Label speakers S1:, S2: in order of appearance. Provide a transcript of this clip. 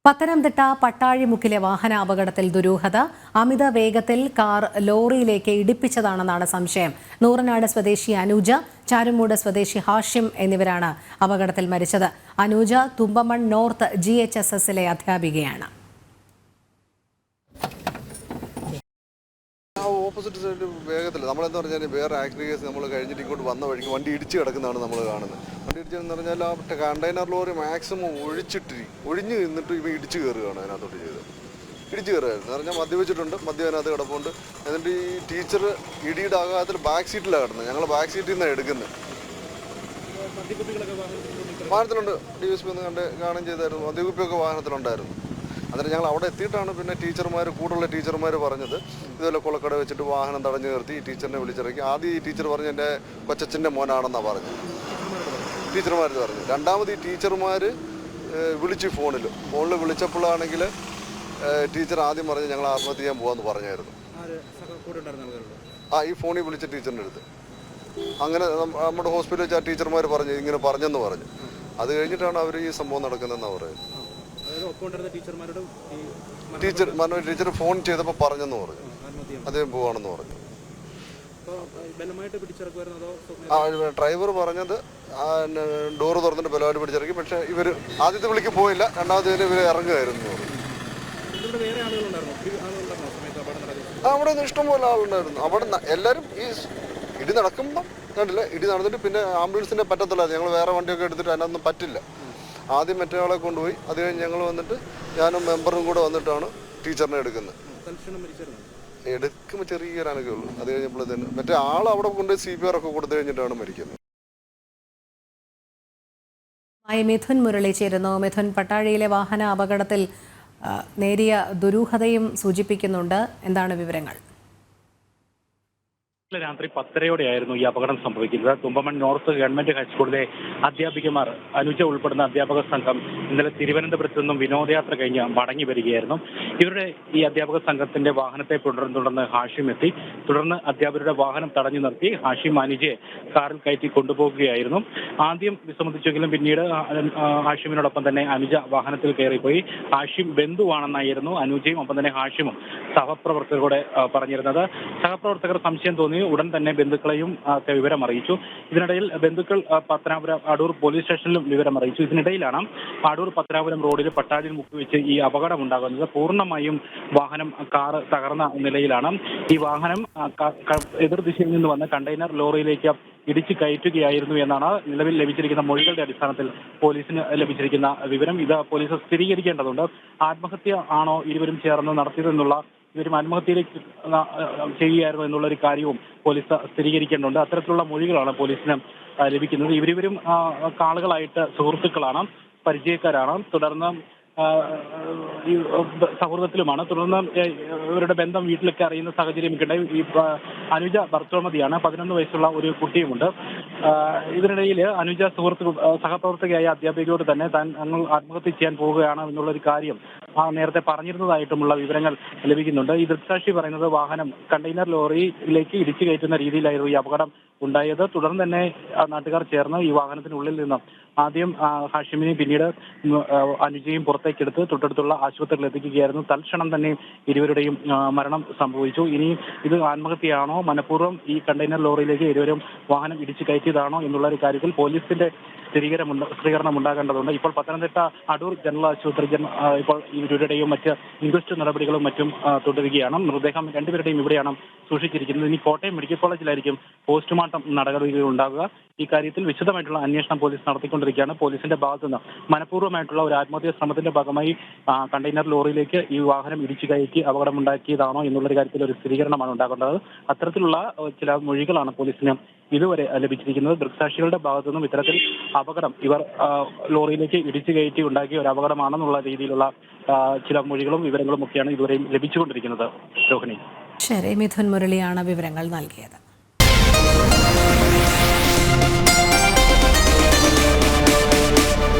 S1: പത്തനംതിട്ട പട്ടാഴിമുക്കിലെ വാഹനാപകടത്തിൽ ദുരൂഹത. അമിത വേഗത്തിൽ കാർ ലോറിയിലേക്ക് ഇടിപ്പിച്ചതാണെന്നാണ് സംശയം. നൂറനാട് സ്വദേശി അനൂജ, ചാരുമൂട് സ്വദേശി ഹാഷിം എന്നിവരാണ് അപകടത്തിൽ മരിച്ചത്. അനൂജ തുമ്പമൺ നോർത്ത് GHSSലെ അധ്യാപികയാണ്.
S2: ഓപ്പോസിറ്റ് സൈഡ് വേഗത്തിൽ നമ്മളെന്താ പറഞ്ഞാൽ വേറെ ആക്സിഡന്റ് കേസ് നമ്മൾ കഴിഞ്ഞിട്ട് ഇങ്ങോട്ട് വന്ന വഴിക്ക് വണ്ടി ഇടിച്ച് കിടക്കുന്നതാണ് നമ്മൾ കാണുന്നത്. വണ്ടി ഇടിച്ചെന്ന് പറഞ്ഞാൽ ആ കണ്ടെയ്നർ ലോറി മാക്സിമം ഒഴിഞ്ഞ് നിന്നിട്ട് ഇവ ഇടിച്ച് കയറുകയാണ് അതിനകത്തോട്ട് ചെയ്തത്. ഇടിച്ച് കയറുകയായിരുന്നു എന്ന് പറഞ്ഞാൽ മദ്യപിച്ചിട്ടുണ്ട്, മദ്യം അതിനകത്ത് കിടപ്പുണ്ട്. എന്നിട്ട് ഈ ടീച്ചർ ഇടിയുടെ ആഘാതത്തിൽ ബാക്ക് സീറ്റിലാണ് കിടന്നത്. ഞങ്ങൾ ബാക്ക് സീറ്റിൽ നിന്നാണ് എടുക്കുന്നത്. വാഹനത്തിലുണ്ട്, DSP ഒന്ന് കാണുകയും ചെയ്തായിരുന്നു. മദ്യകുപ്പിയൊക്കെ വാഹനത്തിലുണ്ടായിരുന്നു. അന്നേരം ഞങ്ങൾ അവിടെ എത്തിയിട്ടാണ് പിന്നെ കൂടുതലുള്ള ടീച്ചർമാർ പറഞ്ഞത് ഇതുപോലെ കുളക്കട വെച്ചിട്ട് വാഹനം തടഞ്ഞു നിർത്തി ഈ ടീച്ചറിനെ വിളിച്ചിറക്കി. ആദ്യം ഈ ടീച്ചർ പറഞ്ഞ് എൻ്റെ കൊച്ചച്ഛൻ്റെ മോനാണെന്നാണ് പറഞ്ഞത്, ടീച്ചർമാർ പറഞ്ഞു. രണ്ടാമത് ഈ ടീച്ചർമാർ വിളിച്ചു ഫോണിൽ വിളിച്ചപ്പോഴാണെങ്കിൽ ടീച്ചർ ആദ്യം പറഞ്ഞ് ഞങ്ങൾ ആത്മഹത്യ ചെയ്യാൻ പോകാമെന്ന് പറഞ്ഞായിരുന്നു. ഈ ഫോണിൽ വിളിച്ച ടീച്ചറിൻ്റെ അടുത്ത് അങ്ങനെ നമ്മുടെ ഹോസ്പിറ്റലിൽ വെച്ച് ആ ടീച്ചർമാർ പറഞ്ഞു ഇങ്ങനെ പറഞ്ഞെന്ന് പറഞ്ഞു. അത് കഴിഞ്ഞിട്ടാണ് അവർ ഈ സംഭവം നടക്കുന്നതെന്നാണ് പറയുന്നത്. ടീച്ചർ ഫോൺ ചെയ്തപ്പോൾ പറഞ്ഞെന്ന് പറഞ്ഞു അദ്ദേഹം പോവാണെന്ന് പറഞ്ഞു. ഡ്രൈവർ പറഞ്ഞത് ഡോറ് തുറന്നിട്ട് ബലമായിട്ട് പിടിച്ചിറക്കി. പക്ഷേ ഇവർ ആദ്യത്തെ വിളിക്ക് പോയില്ല, രണ്ടാമത്തെ ഇവർ ഇറങ്ങുമായിരുന്നു. അവിടെ നിന്ന് ഇഷ്ടംപോലെ ആളുണ്ടായിരുന്നു. അവിടെ എല്ലാവരും ഈ ഇടി നടക്കുമ്പം കണ്ടില്ല, ഇടി നടന്നിട്ട് പിന്നെ ആംബുലൻസിൻ്റെ പറ്റത്തില്ല. ഞങ്ങൾ വേറെ വണ്ടിയൊക്കെ എടുത്തിട്ട് അതിനൊന്നും പറ്റില്ല. ആദ്യം മറ്റേ കൊണ്ടുപോയി, അത് കഴിഞ്ഞ് ഞങ്ങൾ വന്നിട്ട് ഞാനും മെമ്പറും കൂടെ വന്നിട്ടാണ് ടീച്ചറിനെ എടുക്കുന്നത്. എടുക്കുമ്പോൾ ചെറിയൊരു അനക്കമുള്ളൂ. അത് കഴിഞ്ഞപ്പോഴത്തേന് മറ്റേ അവിടെ കൊണ്ടുപോയി CPR ഒക്കെ കൊടുത്തു കഴിഞ്ഞിട്ടാണ് മരിക്കുന്നത്.
S1: മിഥുൻ മുരളി ചേരുന്നു. മിഥുൻ, പട്ടാഴിയിലെ വാഹന അപകടത്തിൽ നേരിയ ദുരൂഹതയും സൂചിപ്പിക്കുന്നുണ്ട്. എന്താണ് വിവരങ്ങൾ?
S3: രാത്രി 10:30യോടെയായിരുന്നു ഈ അപകടം സംഭവിക്കുന്നത്. തുമ്പമൺ നോർത്ത് ഗവൺമെന്റ് ഹൈസ്കൂളിലെ അധ്യാപികമാർ അനുജ ഉൾപ്പെടുന്ന അധ്യാപക സംഘം ഇന്നലെ തിരുവനന്തപുരത്ത് നിന്നും വിനോദയാത്ര കഴിഞ്ഞ് മടങ്ങി വരികയായിരുന്നു. ഇവരുടെ ഈ അധ്യാപക സംഘത്തിന്റെ വാഹനത്തെ തുടർന്ന് ഹാഷിം എത്തി. തുടർന്ന് അധ്യാപകരുടെ വാഹനം തടഞ്ഞു നിർത്തി ഹാഷിം അനുജയെ കാറിൽ കയറ്റി കൊണ്ടുപോകുകയായിരുന്നു. ആദ്യം വിസമ്മതിച്ചെങ്കിലും പിന്നീട് ഹാഷിമിനോടൊപ്പം തന്നെ അനുജ വാഹനത്തിൽ കയറിപ്പോയി. ഹാഷിം ബന്ധുവാണെന്നായിരുന്നു അനുജയും ഒപ്പം തന്നെ ഹാഷിമും സഹപ്രവർത്തകരോട് പറഞ്ഞിരുന്നത്. സഹപ്രവർത്തകർ സംശയം തോന്നി ഉടൻ തന്നെ ബന്ധുക്കളെയും വിവരം അറിയിച്ചു. ഇതിനിടയിൽ ബന്ധുക്കൾ പത്തനാപുരം അടൂർ പോലീസ് സ്റ്റേഷനിലും വിവരം അറിയിച്ചു. ഇതിനിടയിലാണ് അടൂർ പത്തനാപുരം റോഡിൽ പട്ടാഴിയിൽ മുക്കിവെച്ച് ഈ അപകടം ഉണ്ടാകുന്നത്. പൂർണ്ണമായും വാഹനം കാറ് തകർന്ന നിലയിലാണ്. ഈ വാഹനം എതിർദിശയിൽ നിന്ന് വന്ന കണ്ടെയ്നർ ലോറിയിലേക്ക് ഇടിച്ചു കയറ്റുകയായിരുന്നു എന്നാണ് നിലവിൽ ലഭിച്ചിരിക്കുന്ന മൊഴികളുടെ അടിസ്ഥാനത്തിൽ പോലീസിന് ലഭിച്ചിരിക്കുന്ന വിവരം. ഇത് പോലീസ് സ്ഥിരീകരിക്കേണ്ടതുണ്ട്. ആത്മഹത്യ ആണോ ഇരുവരും ചേർന്ന് നടത്തിയതെന്നുള്ള ഇവരും ആത്മഹത്യയിലേക്ക് ചെയ്യുകയായിരുന്നു എന്നുള്ളൊരു കാര്യവും പോലീസ് സ്ഥിരീകരിക്കേണ്ടതുണ്ട്. അത്തരത്തിലുള്ള മൊഴികളാണ് പോലീസിന് ലഭിക്കുന്നത്. ഇവരും ആളുകളായിട്ട് സുഹൃത്തുക്കളാണ്, പരിചയക്കാരാണ്, തുടർന്ന് സൗഹൃദത്തിലുമാണ്. തുടർന്ന് ഇവരുടെ ബന്ധം വീട്ടിലൊക്കെ അറിയുന്ന സാഹചര്യം ഉണ്ടായി. ഈ അനുജ ഭർത്തൃമതിയാണ്, 11 വയസ്സുള്ള ഒരു കുട്ടിയുമുണ്ട്. ഇതിനിടയിൽ അനുജ സഹപ്രവർത്തകയായ അധ്യാപികയോട് തന്നെ ഞങ്ങൾ ആത്മഹത്യ ചെയ്യാൻ പോവുകയാണ് എന്നുള്ളൊരു കാര്യം നേരത്തെ പറഞ്ഞിരുന്നതായിട്ടുമുള്ള വിവരങ്ങൾ ലഭിക്കുന്നുണ്ട്. ഈ ദൃക്സാക്ഷി പറയുന്നത് വാഹനം കണ്ടെയ്നർ ലോറിയിലേക്ക് ഇടിച്ചു കയറ്റുന്ന രീതിയിലായിരുന്നു ഈ അപകടം ഉണ്ടായത്. തുടർന്ന് തന്നെ നാട്ടുകാർ ചേർന്ന് ഈ വാഹനത്തിനുള്ളിൽ നിന്ന് ആദ്യം ഹാഷിമിനെ പിന്നീട് അനുജയും പുറത്തേക്കെടുത്ത് തൊട്ടടുത്തുള്ള ആശുപത്രിയിൽ എത്തിക്കുകയായിരുന്നു. തൽക്ഷണം തന്നെ ഇരുവരുടെയും മരണം സംഭവിച്ചു. ഇനി ഇത് ആത്മഹത്യയാണോ, മനഃപൂർവ്വം ഈ കണ്ടെയ്നർ ലോറിയിലേക്ക് ഇരുവരും വാഹനം ഇടിച്ചു കയറ്റിയതാണോ എന്നുള്ള ഒരു കാര്യത്തിൽ പോലീസിന്റെ സ്ഥിരീകരണം ഉണ്ടാകേണ്ടതുണ്ട്. ഇപ്പോൾ പത്തനംതിട്ട അടൂർ ജനറൽ ആശുപത്രി ഇപ്പോൾ ഇവരുടെയും മറ്റ് ഇൻക്വസ്റ്റ് നടപടികളും മറ്റും തുടരുകയാണ്. മൃതദേഹം രണ്ടുപേരുടെയും ഇവിടെയാണ് സൂക്ഷിച്ചിരിക്കുന്നത്. ഇനി കോട്ടയം മെഡിക്കൽ കോളേജിലായിരിക്കും പോസ്റ്റ്മോർട്ടം നടപടികൾ ഉണ്ടാകുക. ഈ കാര്യത്തിൽ വിശദമായിട്ടുള്ള അന്വേഷണം പോലീസ് നടത്തിക്കൊണ്ടിരിക്കുകയാണ്. പോലീസിന്റെ ഭാഗത്തുനിന്ന് മനഃപൂർവ്വമായിട്ടുള്ള ഒരു ആത്മഹത്യാ ശ്രമത്തിന്റെ ഭാഗമായി കണ്ടെയ്നർ ലോറിയിലേക്ക് ഈ വാഹനം ഇടിച്ചു കയറ്റി അപകടമുണ്ടാക്കിയതാണോ എന്നുള്ളൊരു കാര്യത്തിൽ ഒരു സ്ഥിരീകരണമാണ് ഉണ്ടാകേണ്ടത്. അത്തരത്തിലുള്ള ചില മൊഴികളാണ് പോലീസിന് ഇതുവരെ ലഭിച്ചിരിക്കുന്നത്. ദൃക്സാക്ഷികളുടെ ഭാഗത്തുനിന്നും ഇത്തരത്തിൽ അപകടം ഇവർ ലോറിയിലേക്ക് ഇടിച്ചു കയറ്റി ഉണ്ടാക്കിയ ഒരു അപകടമാണെന്നുള്ള രീതിയിലുള്ള ചില മൊഴികളും വിവരങ്ങളും ഒക്കെയാണ് ഇതുവരെയും ലഭിച്ചുകൊണ്ടിരിക്കുന്നത്. രോഹിണി.
S1: ശരി, മിഥുൻ മുരളിയാണ് വിവരങ്ങൾ നൽകിയത്.